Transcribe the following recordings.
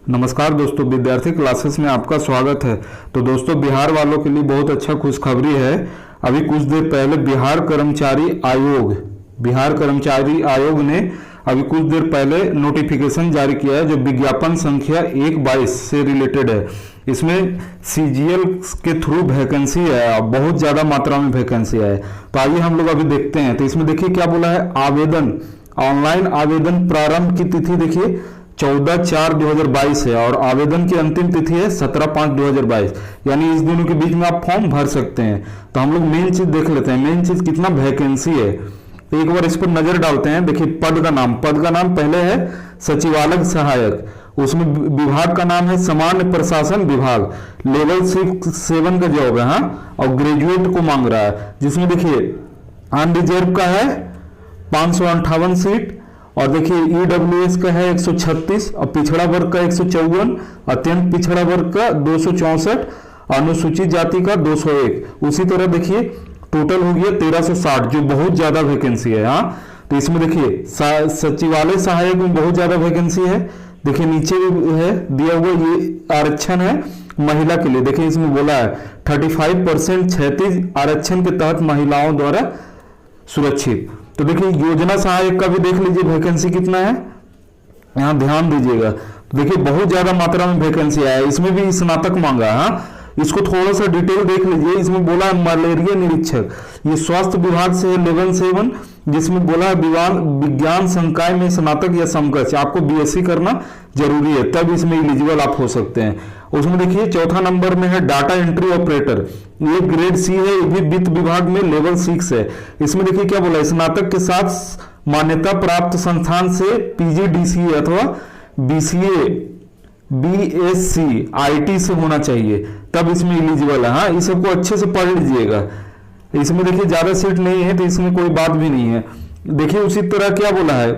नमस्कार दोस्तों, विद्यार्थी क्लासेस में आपका स्वागत है। तो दोस्तों, बिहार वालों के लिए बहुत अच्छा खुशखबरी है। अभी कुछ देर पहले बिहार कर्मचारी आयोग ने अभी कुछ देर पहले नोटिफिकेशन जारी किया है, जो विज्ञापन संख्या 1/22 से रिलेटेड है। इसमें सीजीएल के थ्रू वैकेंसी है, बहुत ज़्यादा मात्रा में वैकेंसी है। तो आइए हम लोग अभी देखते हैं। तो इसमें देखिए क्या बोला है, ऑनलाइन आवेदन प्रारंभ की तिथि देखिए 14/4/2022 है और आवेदन की अंतिम तिथि है 17/5/2022, यानी इस दिनों के बीच में आप फॉर्म भर सकते हैं। तो हम लोग मेन चीज देख लेते हैं, मेन चीज कितना वैकेंसी है। तो एक बार इस पर नजर डालते हैं। देखिए पद का नाम पहले है सचिवालय सहायक, उसमें विभाग का नाम है सामान्य प्रशासन विभाग, लेवल 7 का जॉब है। हाँ, और ग्रेजुएट को मांग रहा है, जिसमें देखिए अनरिजर्व का है 558 सीट, और देखिए ईडब्ल्यूएस का है 136, और पिछड़ा वर्ग का 154, अत्यंत पिछड़ा वर्ग का 264, अनुसूचित जाति का 201। उसी तरह देखिए टोटल हो गया 1360, जो बहुत ज्यादा वैकेंसी है। हाँ, तो इसमें देखिए सचिवालय सहायक में बहुत ज्यादा वैकेंसी है। देखिए नीचे है दिया हुआ, ये आरक्षण है महिला के लिए। देखिए इसमें बोला है 35% क्षैतिज आरक्षण के तहत महिलाओं द्वारा सुरक्षित। तो देखिए योजना सहायक का भी देख लीजिए वैकेंसी कितना है, यहां ध्यान दीजिएगा। तो देखिए बहुत ज्यादा मात्रा में वैकेंसी है, इसमें भी स्नातक मांगा है। हाँ, इसको थोड़ा सा डिटेल देख लीजिए। इसमें बोला है मलेरिया निरीक्षक, ये स्वास्थ्य विभाग से है लेवल 7, जिसमें बोला है विज्ञान संकाय में स्नातक या समकक्ष, आपको बीएससी करना जरूरी है, तब इसमें एलिजिबल आप हो सकते हैं। उसमें देखिए चौथा नंबर में है डाटा एंट्री ऑपरेटर, ये ग्रेड सी है, ये भी वित्त विभाग में लेवल 6 है। इसमें देखिए क्या बोला है, स्नातक के साथ मान्यता प्राप्त संस्थान से पीजीडीसीए अथवा बीसीए बीएससी आईटी से होना चाहिए, तब इसमें एलिजिबल है। हाँ, इस सबको अच्छे से पढ़ लीजिएगा। इसमें देखिए ज्यादा सीट नहीं है, तो इसमें कोई बात भी नहीं है। देखिए उसी तरह क्या बोला है,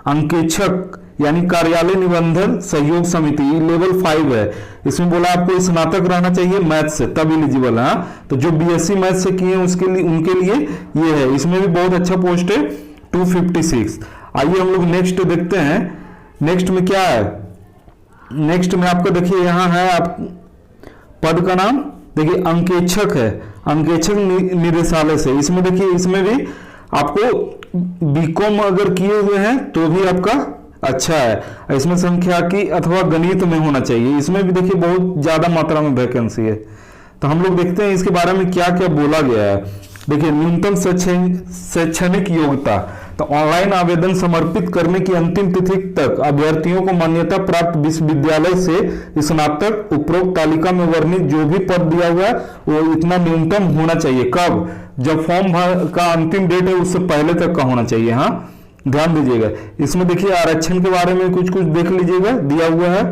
अंकेक्षक यानी कार्यालय निबंधन सहयोग समिति, लेवल 5 है। इसमें बोला आपको स्नातक रहना चाहिए मैथ से, तब एलिजिबल है। हाँ, तो जो बीएससी मैथ से किए हैं उनके लिए ये है। इसमें भी बहुत अच्छा पोस्ट है 256। आइए हम लोग नेक्स्ट देखते हैं। नेक्स्ट में क्या है, नेक्स्ट में आपको देखिए यहाँ है आप पद का नाम, देखिए अंकेक्षक है, अंकेक्षक निदेशालय से। इसमें देखिए इसमें भी आपको बीकॉम अगर किए हुए हैं तो भी आपका अच्छा है। इसमें संख्याकी अथवा गणित में होना चाहिए। इसमें भी देखिए बहुत ज्यादा मात्रा में वैकेंसी है। तो हम लोग देखते हैं इसके बारे में क्या क्या बोला गया है। देखिए न्यूनतम शैक्षणिक योग्यता, तो ऑनलाइन आवेदन समर्पित करने की अंतिम तिथि तक अभ्यर्थियों को मान्यता प्राप्त विश्वविद्यालय से स्नातक उपरोक्त तालिका में वर्णित जो भी पद दिया हुआ है वो इतना न्यूनतम होना चाहिए। कब? जब फॉर्म का अंतिम डेट है उससे पहले तक का होना चाहिए। हाँ, ध्यान दीजिएगा। इसमें देखिए आरक्षण के बारे में कुछ कुछ देख लीजिएगा, दिया हुआ है।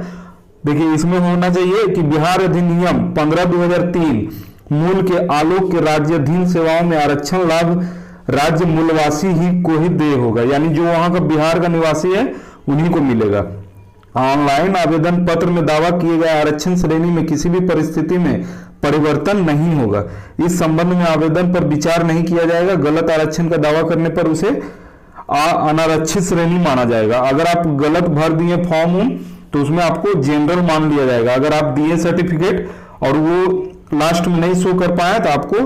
देखिए इसमें होना चाहिए कि बिहार अधिनियम 15/2003 मूल के आलोक के राज्याधीन सेवाओं में आरक्षण लाभ राज्य मूलवासी ही को ही देय होगा, यानी जो वहां का बिहार का निवासी है उन्हीं को मिलेगा। ऑनलाइन आवेदन पत्र में दावा किए गए आरक्षण श्रेणी में किसी भी परिस्थिति में परिवर्तन नहीं होगा। इस संबंध में आवेदन पर विचार नहीं किया जाएगा। गलत आरक्षण का दावा करने पर उसे अनारक्षित श्रेणी माना जाएगा। अगर आप गलत भर दिए फॉर्म तो उसमें आपको जनरल मान लिया जाएगा। अगर आप दिए सर्टिफिकेट और वो लास्ट में नहीं शो कर पाए तो आपको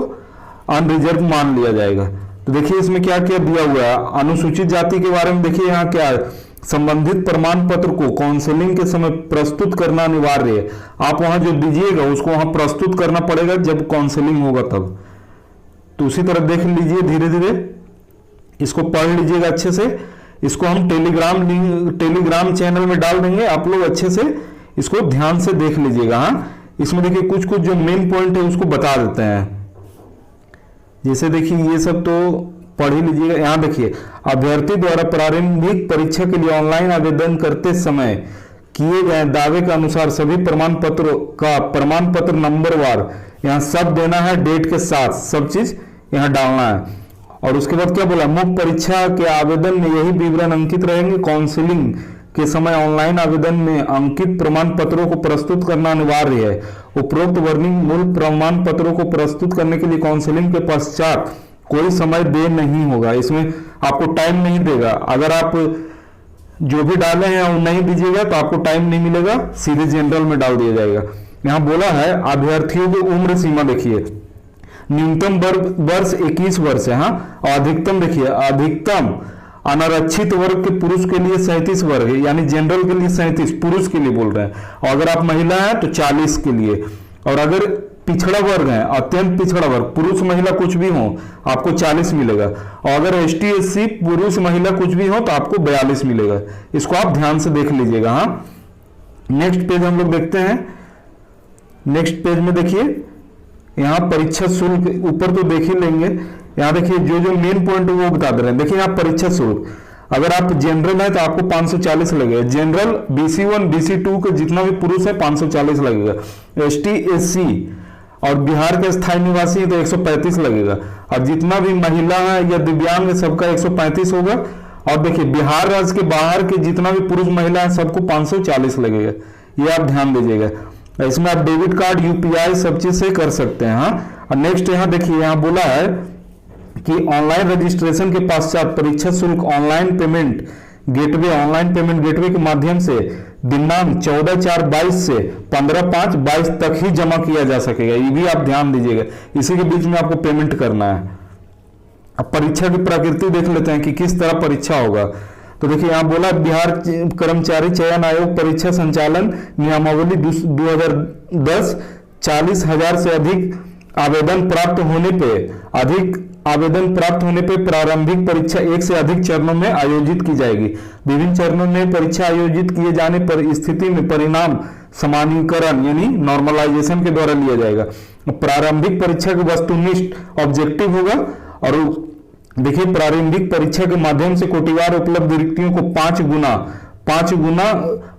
अनरिजर्व मान लिया जाएगा। तो देखिए इसमें क्या क्या दिया हुआ है। अनुसूचित जाति के बारे में देखिए यहाँ क्या है, संबंधित प्रमाण पत्र को काउंसलिंग के समय प्रस्तुत करना अनिवार्य है। आप वहां जो दीजिएगा उसको वहां प्रस्तुत करना पड़ेगा जब काउंसलिंग होगा तब। तो उसी तरह देख लीजिए, धीरे धीरे इसको पढ़ लीजिएगा अच्छे से। इसको हम टेलीग्राम चैनल में डाल देंगे, आप लोग अच्छे से इसको ध्यान से देख लीजिएगा। हाँ, इसमें देखिए कुछ कुछ जो मेन पॉइंट है उसको बता देते हैं। जैसे देखिए ये सब तो पढ़ ही लीजिएगा। यहाँ देखिए अभ्यर्थी द्वारा प्रारंभिक परीक्षा के लिए ऑनलाइन आवेदन करते समय किए गए दावे के अनुसार सभी प्रमाण पत्र नंबरवार यहाँ सब देना है, डेट के साथ सब चीज यहाँ डालना है। और उसके बाद क्या बोला, मुख्य परीक्षा के आवेदन में यही विवरण अंकित रहेंगे। काउंसलिंग के समय ऑनलाइन आवेदन में अंकित प्रमाण पत्रों को प्रस्तुत करना अनिवार्य है। उपरोक्त वर्णित मूल प्रमाण पत्रों को प्रस्तुत करने के लिए काउंसलिंग के पश्चात कोई समय देर नहीं होगा। इसमें आपको टाइम नहीं देगा। अगर आप जो भी डाले हैं वो नहीं दीजिएगा तो आपको टाइम नहीं मिलेगा, सीधे जनरल में डाल दिया जाएगा। यहाँ बोला है अभ्यर्थियों की उम्र सीमा देखिए, न्यूनतम वर्ष 21 वर्ष है, हाँ, और अधिकतम देखिए, अधिकतम अनारक्षित वर्ग के पुरुष के लिए 37 वर्ग है, यानी जनरल के लिए 37 पुरुष के लिए बोल रहे हैं, और अगर आप महिला हैं तो 40 के लिए, और अगर पिछड़ा वर्ग है, अत्यंत पिछड़ा वर्ग, पुरुष महिला कुछ भी हो आपको 40 मिलेगा, और अगर एसटी एससी पुरुष महिला कुछ भी हो तो आपको 42 मिलेगा। इसको आप ध्यान से देख लीजिएगा। हाँ, नेक्स्ट पेज हम लोग देखते हैं। नेक्स्ट पेज में देखिए यहाँ परीक्षा शुल्क ऊपर तो देख ही लेंगे, यहाँ देखिए जो जो मेन पॉइंट है वो बता दे रहे हैं। देखिए यहाँ परीक्षा शुल्क, अगर आप जनरल है तो आपको 540 लगेगा, जनरल BC1 BC2 के जितना भी पुरुष है 540 लगेगा, ST SC और बिहार के स्थायी निवासी है तो 135 लगेगा, और जितना भी महिला है या दिव्यांग है सबका 135 होगा, और देखिए बिहार राज्य के बाहर के जितना भी पुरुष महिला है सबको 540 लगेगा, ये आप ध्यान दीजिएगा। इसमें आप डेबिट कार्ड UPI सब चीज से कर सकते हैं। हाँ, और नेक्स्ट यहाँ देखिए यहाँ बोला है कि ऑनलाइन रजिस्ट्रेशन के पश्चात परीक्षा शुल्क ऑनलाइन पेमेंट गेटवे के माध्यम से दिनांक 14/4/22 से 15/5/22 तक ही जमा किया जा सकेगा, ये भी आप ध्यान दीजिएगा, इसी के बीच में आपको पेमेंट करना है। अब परीक्षा की प्रकृति देख लेते हैं कि किस तरह परीक्षा होगा। तो देखिए यहाँ बोला बिहार कर्मचारी चयन आयोग परीक्षा संचालन नियमावली 2010 40,000 से अधिक आवेदन प्राप्त होने पे प्रारंभिक परीक्षा एक से अधिक चरणों में आयोजित की जाएगी। विभिन्न चरणों में परीक्षा आयोजित किए जाने पर स्थिति में परिणाम समानीकरण यानी नॉर्मलाइजेशन के द्वारा लिया जाएगा। प्रारंभिक परीक्षा के वस्तुनिष्ठ ऑब्जेक्टिव होगा, और देखिए प्रारंभिक परीक्षा के माध्यम से कोटिवार उपलब्ध रिक्तियों को 5 गुना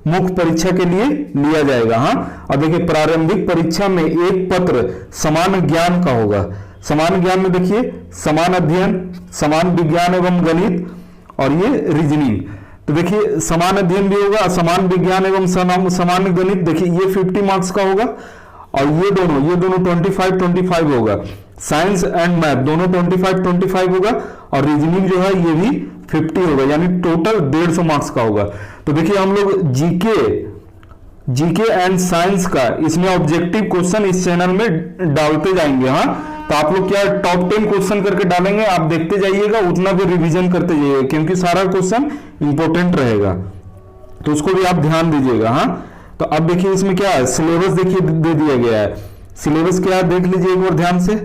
मुख्य परीक्षा के लिए लिया जाएगा। हाँ, और देखिए प्रारंभिक परीक्षा में एक पत्र समान ज्ञान का होगा। समान ज्ञान में देखिए समान अध्ययन, समान विज्ञान एवं गणित, और ये रीजनिंग। तो देखिए समान अध्ययन भी होगा, समान विज्ञान एवं समान गणित, देखिए ये 50 मार्क्स का होगा, और ये दोनों 25 होगा। साइंस एंड मैथ दोनों 25 होगा, और रीजनिंग जो है ये भी 50 होगा, यानी टोटल 150 मार्क्स का होगा। तो देखिए हम लोग जीके एंड साइंस का इसमें ऑब्जेक्टिव क्वेश्चन इस चैनल में डालते जाएंगे। हाँ, तो आप लोग क्या टॉप 10 क्वेश्चन करके डालेंगे, आप देखते जाइएगा, उतना भी रिवीजन करते जाइएगा, क्योंकि सारा क्वेश्चन इंपॉर्टेंट रहेगा, तो उसको भी आप ध्यान दीजिएगा। हाँ, तो अब देखिए इसमें क्या है, सिलेबस देखिए दे दिया गया है। सिलेबस क्या है देख लीजिए एक बार ध्यान से।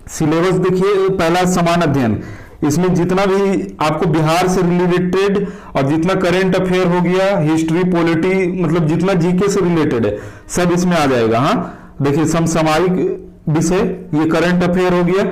सिलेबस देखिए पहला समान अध्ययन, इसमें जितना भी आपको बिहार से रिलेटेड और जितना करंट अफेयर हो गया, हिस्ट्री पॉलिटी, मतलब जितना जीके से रिलेटेड है सब इसमें आ जाएगा। हाँ, देखिए समसामयिक विषय ये करंट अफेयर हो गया।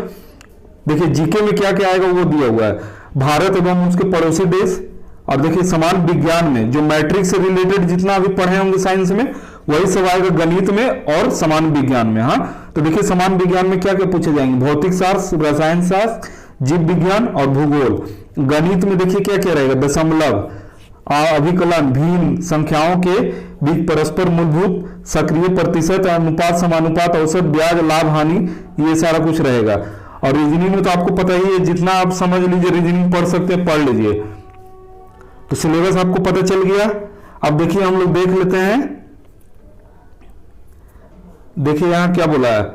देखिए जीके में क्या क्या आएगा वो दिया हुआ है, भारत एवं उसके पड़ोसी देश, और देखिए समान विज्ञान में जो मैट्रिक्स से रिलेटेड जितना अभी पढ़े होंगे साइंस में वही सब आएगा गणित में और समान विज्ञान में। हाँ, तो देखिए समान विज्ञान में क्या क्या पूछे जाएंगे, भौतिक शास्त्र, रसायन शास्त्र, जीव विज्ञान और भूगोल। गणित में देखिए क्या क्या रहेगा, दशमलव, अभिकलन, भिन्न, संख्याओं के बीच परस्पर मूलभूत, सक्रिय, प्रतिशत, अनुपात, समानुपात, औसत, ब्याज, लाभ, हानि, ये सारा कुछ रहेगा। और रीजनिंग में तो आपको पता ही है, जितना आप समझ लीजिए रीजनिंग पढ़ सकते हैं पढ़ लीजिए। तो सिलेबस आपको पता चल गया। अब देखिए हम लोग देख लेते हैं, देखिए यहां क्या बोला है,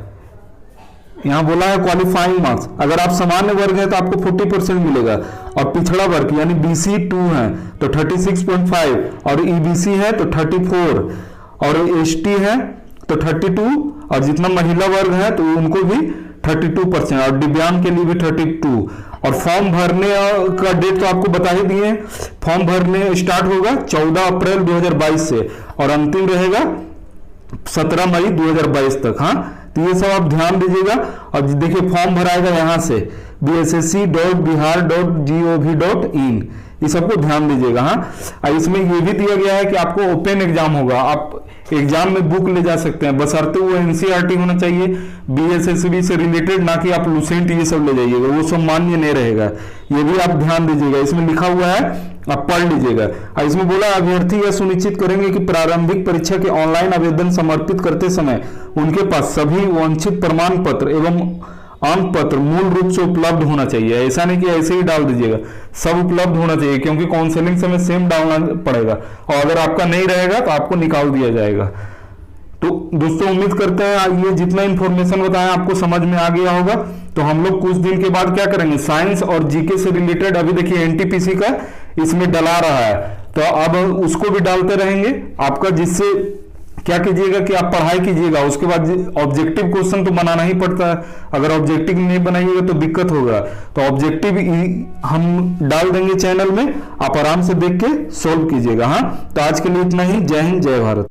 यहां बोला है क्वालिफाइंग मार्क्स। अगर आप सामान्य वर्ग है तो आपको 40% मिलेगा, और पिछड़ा वर्ग यानी BC2 है तो 36.5, और EBC है तो 34, और ST है तो 32, और जितना महिला वर्ग है तो उनको भी 32%, और दिव्यांग के लिए भी 32। और फॉर्म भरने का डेट तो आपको बता ही दिए, फॉर्म भरने स्टार्ट होगा 14 अप्रैल 2022 से, और अंतिम रहेगा 17 मई 2022 तक। हाँ, तो ये सब आप ध्यान दीजिएगा। और देखिए फॉर्म भराएगा यहाँ से bssc.bihar.gov.in, ये सबको ध्यान दीजिएगा। हाँ, इसमें ये भी दिया गया है कि आपको ओपन एग्जाम होगा, आप एग्जाम में बुक ले जा सकते हैं, बशर्ते वो NCERT होना चाहिए, BSSB से रिलेटेड, ना कि आप लुसेंट ये सब ले जाइएगा, वो सब मान्य नहीं रहेगा, ये भी आप ध्यान दीजिएगा। इसमें लिखा हुआ है, आप पढ़ लीजिएगा। और इसमें बोला अभ्यर्थी यह सुनिश्चित करेंगे कि प्रारंभिक परीक्षा के ऑनलाइन आवेदन समर्पित करते समय उनके पास सभी वांछित प्रमाण पत्र एवं अंक पत्र मूल रूप से उपलब्ध होना चाहिए। ऐसा नहीं कि ऐसे ही डाल दीजिएगा, सब उपलब्ध होना चाहिए, क्योंकि काउंसलिंग समय सेम डालना पड़ेगा, और अगर आपका नहीं रहेगा तो आपको निकाल दिया जाएगा। तो दोस्तों उम्मीद करते हैं ये जितना इंफॉर्मेशन बताया आपको समझ में आ गया होगा। तो हम लोग कुछ दिन के बाद क्या करेंगे, साइंस और जीके से रिलेटेड, अभी देखिए एनटीपीसी का इसमें डला रहा है, तो अब उसको भी डालते रहेंगे आपका, जिससे क्या कीजिएगा कि आप पढ़ाई कीजिएगा, उसके बाद ऑब्जेक्टिव क्वेश्चन तो बनाना ही पड़ता है, अगर ऑब्जेक्टिव नहीं बनाइएगा तो दिक्कत होगा। तो ऑब्जेक्टिव हम डाल देंगे चैनल में, आप आराम से देख के सॉल्व कीजिएगा। हाँ, तो आज के लिए इतना ही। जय हिंद, जय भारत।